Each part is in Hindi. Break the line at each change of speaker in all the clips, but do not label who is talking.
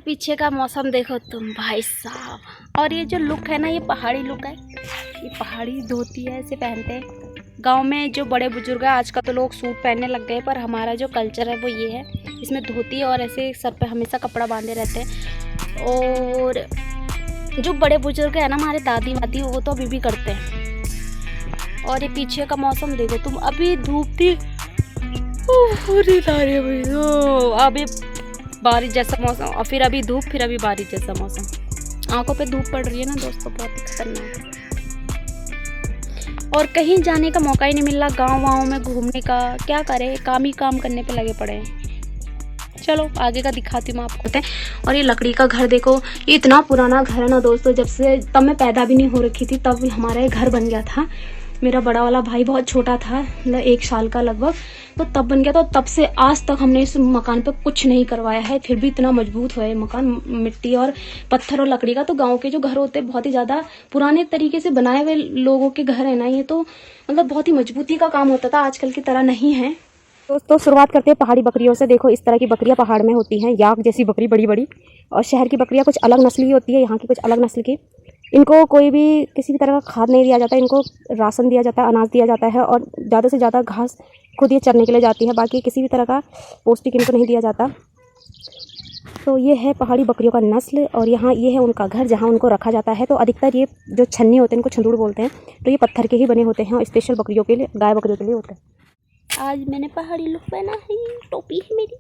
पीछे का मौसम देखो तुम भाई साहब। और ये जो लुक है ना, ये पहाड़ी लुक है। ये पहाड़ी धोती है, ऐसे पहनते हैं गांव में जो बड़े बुजुर्ग हैं। आज का तो लोग सूट पहनने लग गए, पर हमारा जो कल्चर है वो ये है। इसमें धोती और ऐसे सर पे हमेशा कपड़ा बांधे रहते हैं। और जो बड़े बुजुर्ग है ना, हमारे दादी वादी, वो तो अभी भी करते हैं। और ये पीछे का मौसम देखो तुम, अभी धूप थी, अभी बारिश जैसा मौसम, और फिर अभी धूप, फिर अभी बारिश जैसा मौसम। आंखों पे धूप पड़ रही है ना दोस्तों, बहुत ही खतरनाक। और कहीं जाने का मौका ही नहीं मिल रहा, गाँव में घूमने का। क्या करें, काम ही काम करने पे लगे पड़े हैं। चलो आगे का दिखाती हूँ आपको। और ये लकड़ी का घर देखो, ये इतना पुराना घर है ना दोस्तों। जब से तब मैं पैदा भी नहीं हो रखी थी, तब हमारा ये घर बन गया था। मेरा बड़ा वाला भाई बहुत छोटा था, मतलब 1 साल का लगभग, तो तब बन गया था। तब से आज तक हमने इस मकान पे कुछ नहीं करवाया है, फिर भी इतना मजबूत हुआ है मकान। मिट्टी और पत्थर और लकड़ी का। तो गांव के जो घर होते हैं बहुत ही ज्यादा पुराने तरीके से बनाए हुए लोगों के घर है ना, ये तो मतलब बहुत ही मजबूती का काम होता था, आजकल की तरह नहीं है। दोस्तों शुरुआत करते हैं पहाड़ी बकरियों से। देखो इस तरह की बकरियां पहाड़ में होती हैं, याक जैसी बकरी बड़ी बड़ी। और शहर की बकरियां कुछ अलग नस्ल की होती है, यहाँ की कुछ अलग नस्ल की। इनको कोई भी किसी भी तरह का खाद नहीं दिया जाता, इनको राशन दिया जाता है, अनाज दिया जाता है। और ज़्यादा से ज़्यादा घास खुद ये चरने के लिए जाती है, बाकी किसी भी तरह का पौष्टिक इनको नहीं दिया जाता। तो ये है पहाड़ी बकरियों का नस्ल। और यहाँ ये है उनका घर, जहाँ उनको रखा जाता है। तो अधिकतर ये जो छन्नी होते हैं, इनको छंदूड़ बोलते हैं। तो ये पत्थर के ही बने होते हैं और स्पेशल बकरियों के लिए, गाय बकरियों के लिए होते हैं। आज मैंने पहाड़ी लुक पहना है, टोपी है मेरी,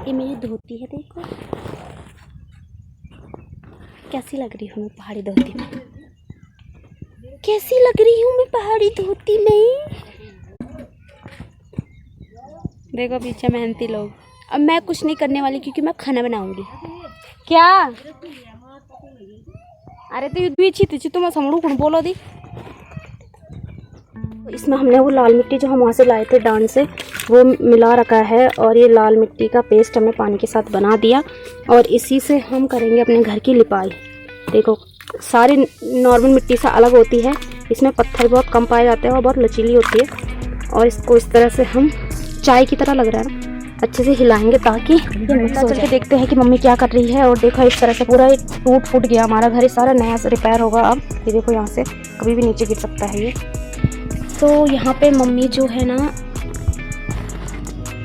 ये मेरी धोती है। देखो कैसी लग रही हूँ मैं पहाड़ी धोती में, कैसी लग रही हूँ मैं पहाड़ी धोती में। देखो पीछे मेहनती लोग। अब मैं कुछ नहीं करने वाली, क्योंकि मैं खाना बनाऊंगी। क्या अरे तो बीची थी तुम समड़ू कौन बोलो दी। इसमें हमने वो लाल मिट्टी जो हम वहाँ से लाए थे डांड से, वो मिला रखा है। और ये लाल मिट्टी का पेस्ट हमने पानी के साथ बना दिया, और इसी से हम करेंगे अपने घर की लिपाई। देखो सारी नॉर्मल मिट्टी से अलग होती है, इसमें पत्थर बहुत कम पाए जाते हैं और बहुत लचीली होती है। और इसको इस तरह से हम चाय की तरह लग रहा है ना, अच्छे से हिलाएंगे ताकि चल के देखते हैं कि मम्मी क्या कर रही है। और देखो इस तरह से पूरा टूट फूट गया हमारा घर, सारा नया से रिपेयर होगा अब। ये देखो यहाँ से कभी भी नीचे गिर सकता है ये। तो यहाँ पे मम्मी जो है ना,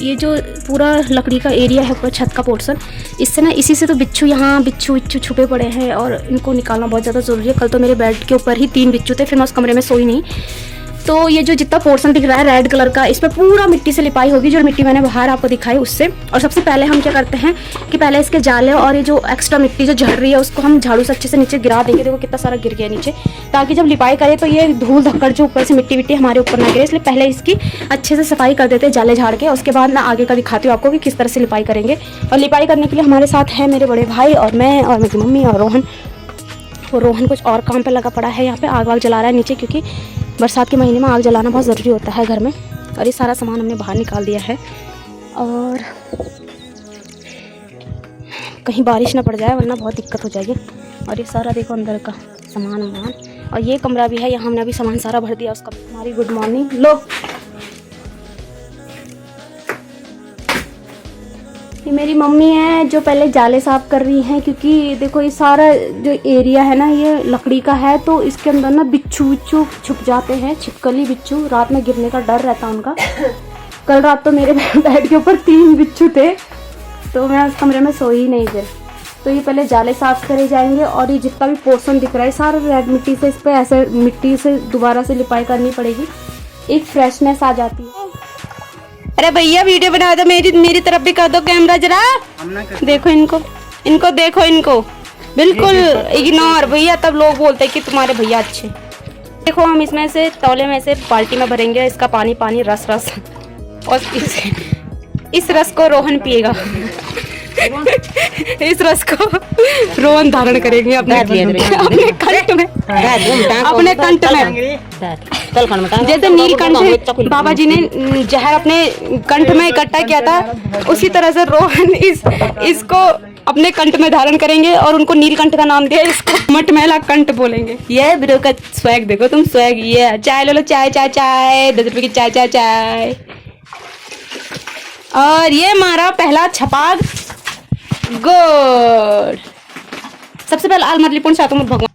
ये जो पूरा लकड़ी का एरिया है, ऊपर छत का पोर्शन, इससे ना, इसी से तो बिच्छू, यहाँ बिच्छू छुपे पड़े हैं और इनको निकालना बहुत ज़्यादा ज़रूरी है। कल तो मेरे बेड के ऊपर ही 3 बिच्छू थे, फिर मैं उस कमरे में सोई नहीं। तो ये जो जितना पोर्शन दिख रहा है रेड कलर का, इस पर पूरा मिट्टी से लिपाई होगी, जो मिट्टी मैंने बाहर आपको दिखाई उससे। और सबसे पहले हम क्या करते हैं कि पहले इसके जाले और ये जो एक्स्ट्रा मिट्टी जो झड़ रही है, उसको हम झाड़ू से अच्छे से नीचे गिरा देंगे। देखो कितना सारा गिर गया नीचे, ताकि जब लिपाई करें तो ये धूल धक्कड़ जो ऊपर से मिट्टी विट्टी हमारे ऊपर ना गिरे। इसलिए पहले इसकी अच्छे से सफाई कर देते हैं जाले झाड़ के। उसके बाद ना आगे का दिखाती हूँ आपको कि किस तरह से लिपाई करेंगे। और लिपाई करने के लिए हमारे साथ है मेरे बड़े भाई और मैं और मेरी मम्मी और रोहन। वो रोहन कुछ और काम पे लगा पड़ा है, यहाँ पे आग वाग जला रहा है नीचे, क्योंकि बरसात के महीने में आग जलाना बहुत ज़रूरी होता है घर में। और ये सारा सामान हमने बाहर निकाल दिया है, और कहीं बारिश ना पड़ जाए वरना बहुत दिक्कत हो जाएगी। और ये सारा देखो अंदर का सामान वामान, और ये कमरा भी है, यहाँ हमने अभी सामान सारा भर दिया उसका। हमारी गुड मॉर्निंग। लो ये मेरी मम्मी है जो पहले जाले साफ कर रही हैं, क्योंकि देखो ये सारा जो एरिया है ना, ये लकड़ी का है, तो इसके अंदर ना बिच्छू छुप जाते हैं, छिपकली बिच्छू। रात में गिरने का डर रहता है उनका। कल रात तो मेरे बेड के ऊपर 3 बिच्छू थे, तो मैं उस कमरे में सोई ही नहीं फिर। तो ये पहले जाले साफ करे जाएंगे, और ये जितना भी पोर्शन दिख रहा है सारा रेड मिट्टी से, इस पर ऐसे मिट्टी से दोबारा से लिपाई करनी पड़ेगी, एक फ्रेशनेस आ जाती है। अरे भैया वीडियो बना दो, मेरी तरफ भी कर दो कैमरा जरा। देखो इनको देखो, इनको बिल्कुल इग्नोर भैया, तब लोग बोलते हैं कि तुम्हारे भैया अच्छे। देखो हम इसमें से तौले में से बाल्टी में भरेंगे इसका पानी रस। और इस रस को रोहन पिएगा। इस रस को रोहन धारण करेंगे अपने कंठ में। जैसे नीलकंठ बाबा जी ने जहर अपने कंठ में इकट्ठा किया था, उसी तरह से रोहन इसको अपने कंठ में धारण करेंगे, और उनको नीलकंठ का नाम दिया, इसको मटमैला कंठ बोलेंगे। ये ब्रो का स्वैग देखो तुम, स्वैग ये चाय लो, चाय 10 रुपए की चाय। और ये हमारा पहला छपाक, गुड। सबसे पहले आलमत लिपुन चाहता हूँ भगवान।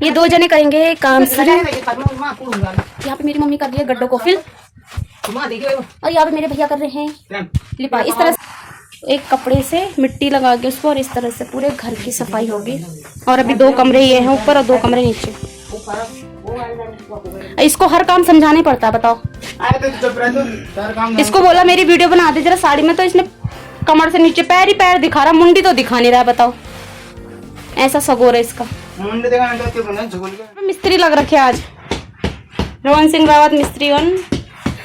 ये दो जने करेंगे काम शुरू। यहाँ पे मेरी मम्मी कर रही है गड्ढों को फिल और यहाँ पे मेरे भैया कर रहे हैं लिपा। इस तरह से एक कपड़े से मिट्टी लगा के उसको और इस तरह से पूरे घर की सफाई होगी। और अभी 2 कमरे ये हैं ऊपर और 2 कमरे नीचे। इसको हर काम समझाने पड़ता है, बताओ। इसको बोला मेरी वीडियो बना दे जरा साड़ी में, तो इसने कमर से नीचे पैर ही पैर दिखा रहा, मुंडी तो दिखा नहीं रहा। बताओ ऐसा सगोर है इसका। मिस्त्री लग रखे आज, रोहन सिंह रावत मिस्त्री 1।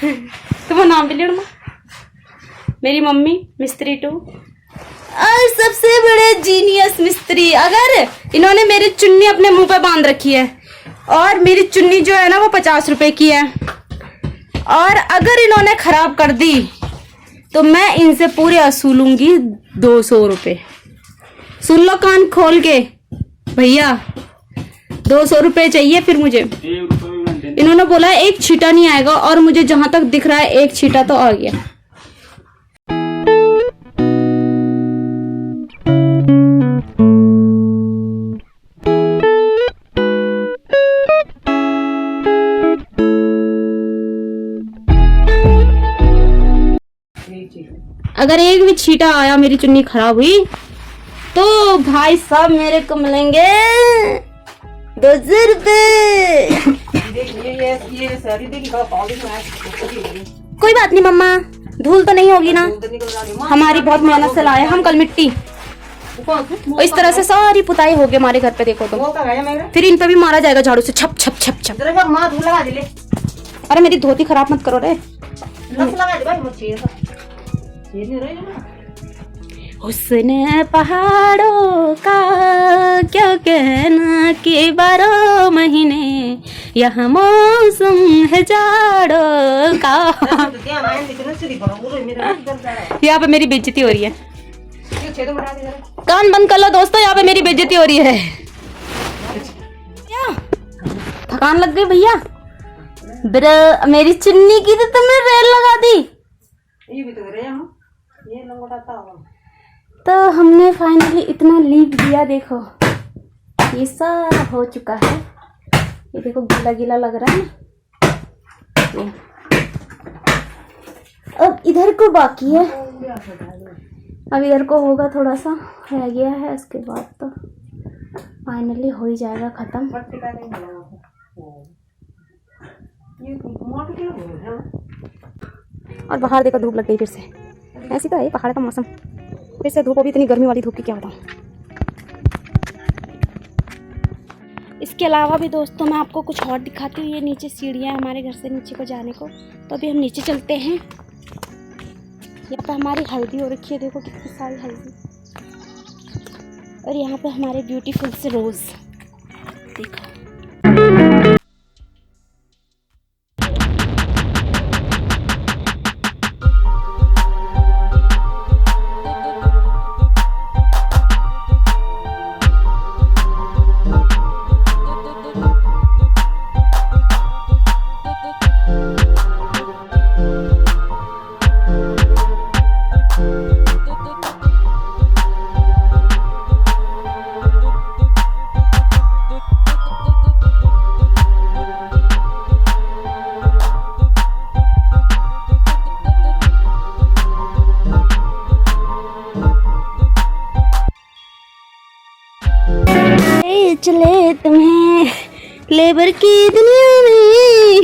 तुम्हारा नाम भी लिया मेरी मम्मी मिस्त्री 2 और सबसे बड़े जीनियस मिस्त्री। अगर इन्होंने मेरी चुन्नी अपने मुंह पे बांध रखी है और मेरी चुन्नी जो है ना वो 50 रुपए की है, और अगर इन्होंने खराब कर दी तो मैं इनसे पूरे वसूलूंगी 200 रुपए। सुन लो कान खोल के भैया, 200 रुपए चाहिए फिर मुझे। इन्होंने बोला एक छींटा नहीं आएगा और मुझे जहां तक दिख रहा है एक छींटा तो आ गया। अगर एक भी छींटा आया मेरी चुन्नी खराब हुई तो भाई साहब मेरे को मिलेंगे 200 रुपए। कोई बात नहीं मम्मा, धूल तो नहीं होगी ना, हमारी बहुत मेहनत से लाए हम कल मिट्टी। इस तरह से सारी पुताई होगी हमारे घर पे, देखो तो। फिर इन पे भी मारा जाएगा झाड़ू से, छप छप छप छप। अरे मेरी धोती खराब मत करो रे। हुस्न पहाड़ों का क्या कहना कि 12 महीने यहाँ मौसम है जाड़ों का। यहाँ पे मेरी बेइज्जती हो रही है। कान बंद कर लो दोस्तों, यहाँ पे मेरी बेइज्जती हो रही है। थकान लग गई भैया। मेरी चुन्नी की तो तुमने रेल लगा दी। ये भी तो रहे हम, ये लंगोटाता होगा। तो हमने फाइनली इतना लीक दिया, देखो ये सारा हो चुका है। ये देखो गीला गीला लग रहा है। अब इधर को बाकी है, अब इधर को होगा, थोड़ा सा रह गया है, उसके बाद तो फाइनली हो ही जाएगा खत्म। और बाहर देखो धूप लग गई फिर से। ऐसी तो है पहाड़ का मौसम, फिर से धूप, भी इतनी गर्मी वाली धूप की क्या बताऊं। इसके अलावा भी दोस्तों मैं आपको कुछ और दिखाती हूँ। ये नीचे सीढ़ियाँ है हमारे घर से नीचे को जाने को, तो अभी हम नीचे चलते हैं। यहाँ पे हमारी हल्दी हो रखी है, देखो कितनी सारी हल्दी। और यहाँ पे हमारे ब्यूटीफुल से रोज देखो। चले तुम्हें लेबर की दुनिया में,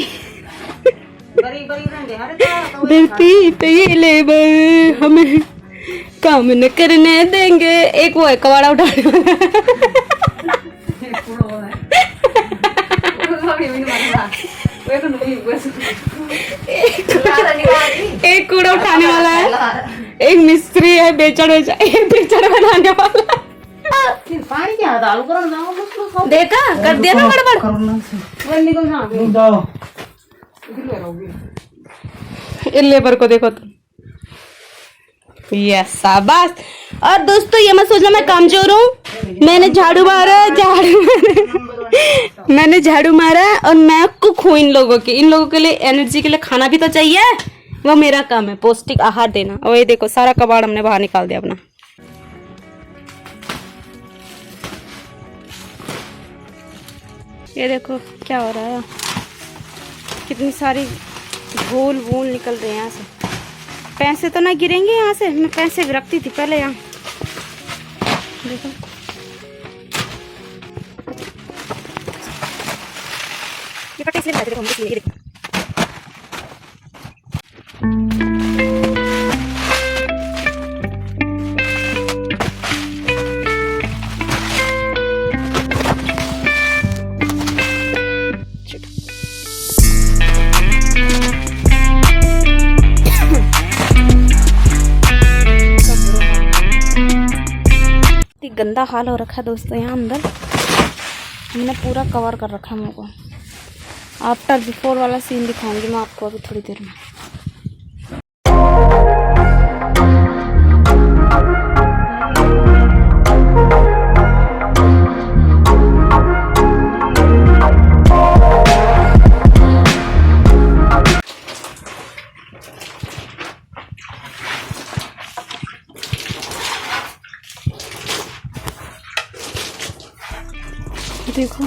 धरती पे ये लेबर हमें काम न करने देंगे। एक वो है कबाड़ा उठाने वाला, एक कूड़ा उठाने वाला है, एक मिस्त्री है, बेचड़ एक बेचड़ बनाने वाला। पानी क्या दाल करो, देखा कर दिया ना गड़बड़। लेबर को देखो तुम, यस शाबाश। और दोस्तों ये मत सोचना मैं कमजोर हूँ, मैंने झाड़ू मारा, मैंने झाड़ू मारा और मैं कुक हूँ इन लोगों की। इन लोगों के लिए एनर्जी के लिए खाना भी तो चाहिए, वो मेरा काम है, पौष्टिक आहार देना। और ये देखो सारा कबाड़ हमने बाहर निकाल दिया अपना। ये देखो क्या हो रहा है, कितनी सारी धूल वूल निकल रही है यहाँ से। पैसे तो ना गिरेंगे यहाँ से, मैं पैसे भी रखती थी पहले यहाँ। देखो ये पट्टे इसलिए देखो, हम ये देखो। गंदा हाल हो रखा है दोस्तों यहाँ अंदर। हमने पूरा कवर कर रखा है मुँह को। आफ्टर बिफोर वाला सीन दिखाऊंगी मैं आपको अभी थोड़ी देर में। देखो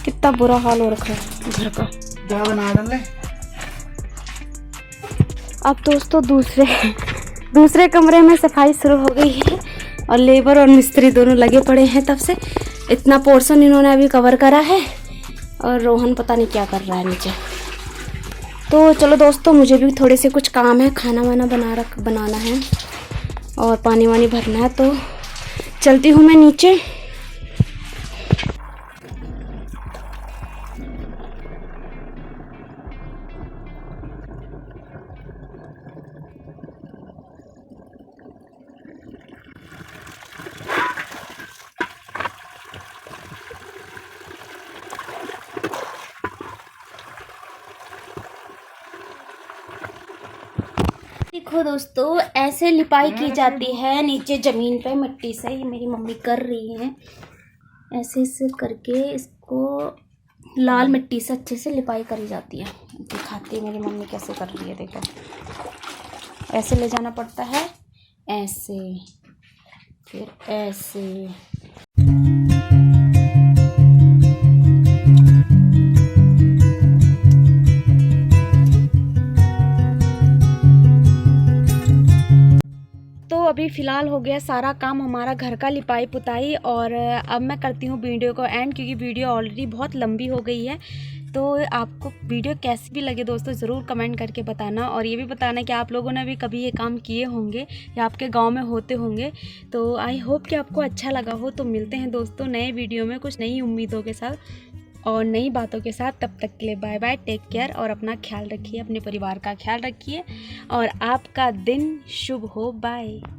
कितना बुरा हाल हो रखा है घर का।
क्या बना डाले?
अब दोस्तों दूसरे कमरे में सफाई शुरू हो गई है और लेबर और मिस्त्री दोनों लगे पड़े हैं। तब से इतना पोर्शन इन्होंने अभी कवर करा है और रोहन पता नहीं क्या कर रहा है नीचे। तो चलो दोस्तों, मुझे भी थोड़े से कुछ काम है, खाना वाना बनाना है और पानी वानी भरना है, तो चलती हूँ मैं नीचे। देखो दोस्तों, ऐसे लिपाई की जाती है नीचे ज़मीन पे मिट्टी से। ये मेरी मम्मी कर रही हैं, ऐसे ऐसे करके इसको लाल मिट्टी से अच्छे से लिपाई करी जाती है। दिखाती है मेरी मम्मी कैसे कर रही है। देखो ऐसे ले जाना पड़ता है, ऐसे फिर ऐसे। अभी फ़िलहाल हो गया सारा काम हमारा घर का, लिपाई पुताई। और अब मैं करती हूँ वीडियो को एंड, क्योंकि वीडियो ऑलरेडी बहुत लंबी हो गई है। तो आपको वीडियो कैसी भी लगे दोस्तों ज़रूर कमेंट करके बताना, और ये भी बताना कि आप लोगों ने भी कभी ये काम किए होंगे या आपके गांव में होते होंगे। तो आई होप कि आपको अच्छा लगा हो। तो मिलते हैं दोस्तों नए वीडियो में कुछ नई उम्मीदों के साथ और नई बातों के साथ। तब तक के लिए बाय बाय, टेक केयर और अपना ख्याल रखिए, अपने परिवार का ख्याल रखिए और आपका दिन शुभ हो। बाय।